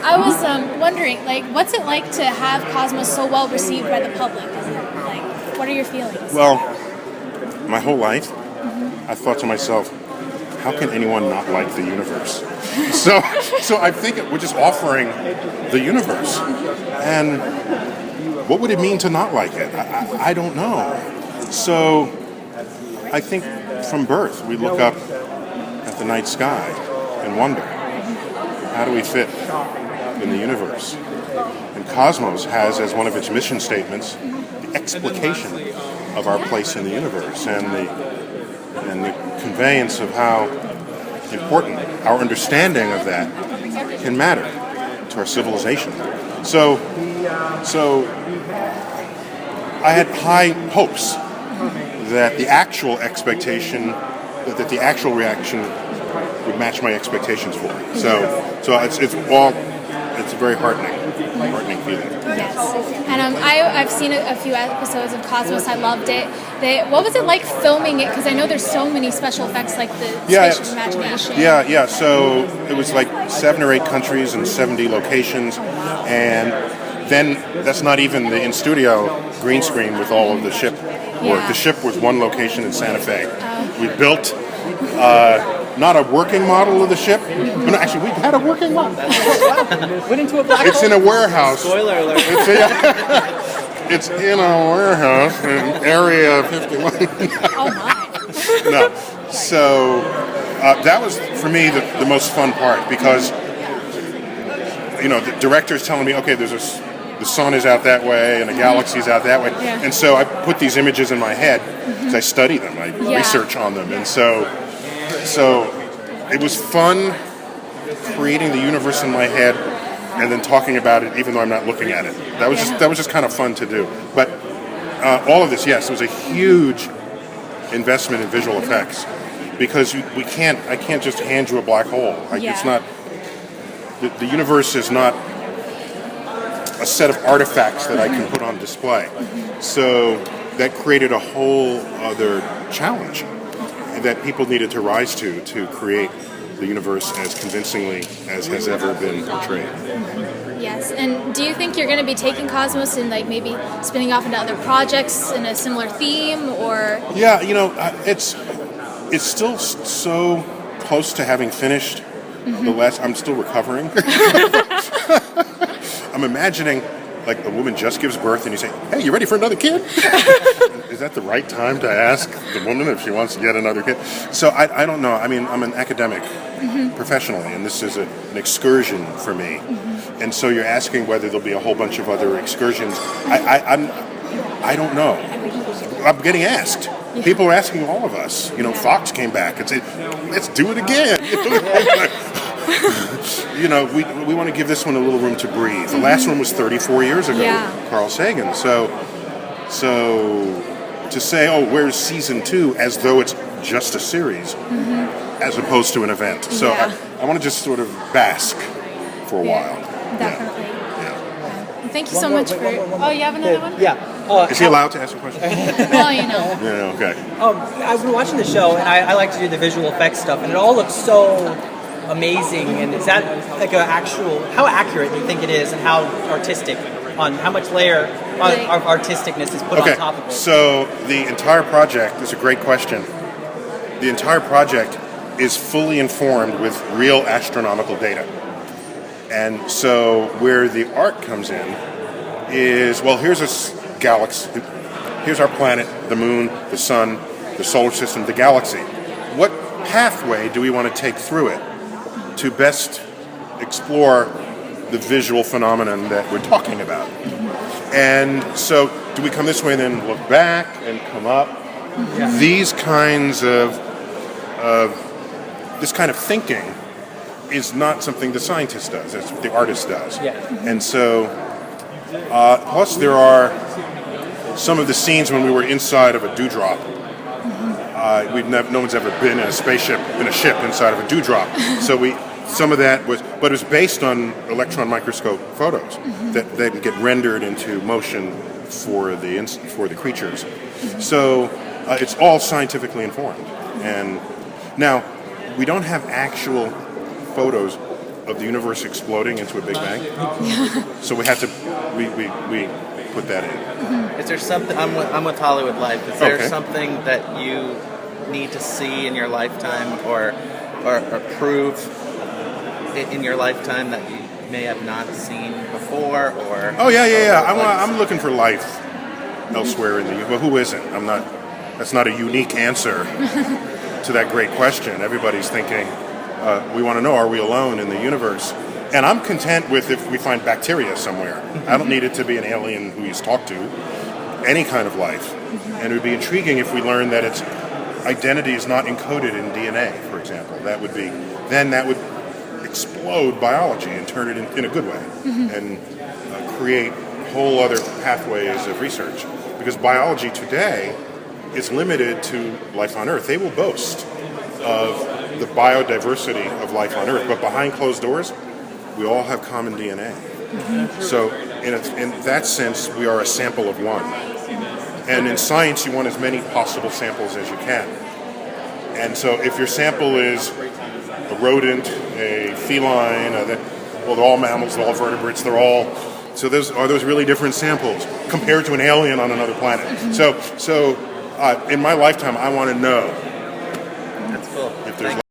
I was wondering, like, what's it like to have Cosmos so well received by the public? What are your feelings? Well, my whole life, I thought to myself, how can anyone not like the universe? So I think we're just offering the universe. And what would it mean to not like it? I don't know. So I think from birth, we look up at the night sky and wonder, how do we fit in the universe? And Cosmos has as one of its mission statements the explication of our place in the universe and the conveyance of how important our understanding of that can matter to our civilization. So I had high hopes that the actual expectation, that the actual reaction would match my expectations for it. So it's a very heartening feeling. Yes, and I've seen a few episodes of Cosmos. I loved it. What was it like filming it? Because I know there's so many special effects, like the Space Imagination. Yeah. So it was like 7 or 8 countries and 70 locations, and then that's not even the in-studio green screen with all of the ship work. The ship was one location in Santa Fe. We built not a working model of the ship. No, actually, we had a working model. Went into a black hole. It's in a warehouse. Spoiler alert. It's in a warehouse in Area 51. Oh my. No. So that was, for me, the most fun part, because the director's telling me, okay, the sun is out that way and the galaxy's out that way. Yeah. And so I put these images in my head because I study them, I research on them. And so it was fun creating the universe in my head and then talking about it even though I'm not looking at it. That was just kind of fun to do. But all of this, yes, it was a huge investment in visual effects, because I can't just hand you a black hole. It's not, the universe is not a set of artifacts that I can put on display. So that created a whole other challenge that people needed to rise to create the universe as convincingly as has ever been portrayed. Yes, and do you think you're going to be taking Cosmos and maybe spinning off into other projects in a similar theme, or? Yeah, it's still so close to having finished. I'm still recovering. I'm imagining, like, a woman just gives birth and you say, hey, you ready for another kid? Is that the right time to ask the woman if she wants to get another kid? So I don't know. I mean, I'm an academic professionally, and this is an excursion for me. And so you're asking whether there'll be a whole bunch of other excursions. I don't know. I'm getting asked. People are asking all of us. Fox came back and said, let's do it again. We want to give this one a little room to breathe. The last one was 34 years ago, Carl Sagan. So to say, where's season 2, as though it's just a series, as opposed to an event. So I want to just sort of bask for a while. Definitely. Yeah. Thank you so much for. Oh, you have another one? Yeah. Is he allowed to ask a question? Well, Yeah. Okay. I've been watching the show, and I like to do the visual effects stuff, and it all looks so amazing. And is that like how accurate do you think it is, and how artistic, on how much layer of artisticness is put on top of it? So the entire project is a great question. The entire project is fully informed with real astronomical data. And so where the art comes in is, here's a galaxy, here's our planet, the moon, the sun, the solar system, the galaxy. What pathway do we want to take through it to best explore the visual phenomenon that we're talking about? And so do we come this way and then look back and come up? These kinds of this kind of thinking is not something the scientist does. That's what the artist does. And so, plus there are some of the scenes when we were inside of a dewdrop. No one's ever been in a spaceship, in a ship inside of a dewdrop. So some of that was, but it was based on electron microscope photos that they get rendered into motion for the creatures. So it's all scientifically informed. And now we don't have actual photos of the universe exploding into a Big Bang. So we we put that in. Is there something? I'm with Hollywood Life. Is there Okay. something that you need to see in your lifetime, or prove in your lifetime that you may have not seen before? Or Oh yeah. Like, I'm looking for life elsewhere in the universe. Well, who isn't? I'm not. That's not a unique answer to that great question. Everybody's thinking, we want to know, are we alone in the universe? And I'm content with if we find bacteria somewhere. I don't need it to be an alien who he's talked to. Any kind of life. And it would be intriguing if we learned that its identity is not encoded in DNA, for example. That would explode biology and turn it in a good way, and create whole other pathways of research. Because biology today is limited to life on Earth. They will boast of the biodiversity of life on Earth, but behind closed doors, we all have common DNA. So in that sense, we are a sample of one. And in science, you want as many possible samples as you can. And so if your sample is a rodent, a feline, they're all mammals, they're all vertebrates, so those really different samples compared to an alien on another planet. So in my lifetime, I want to know that's cool. if there's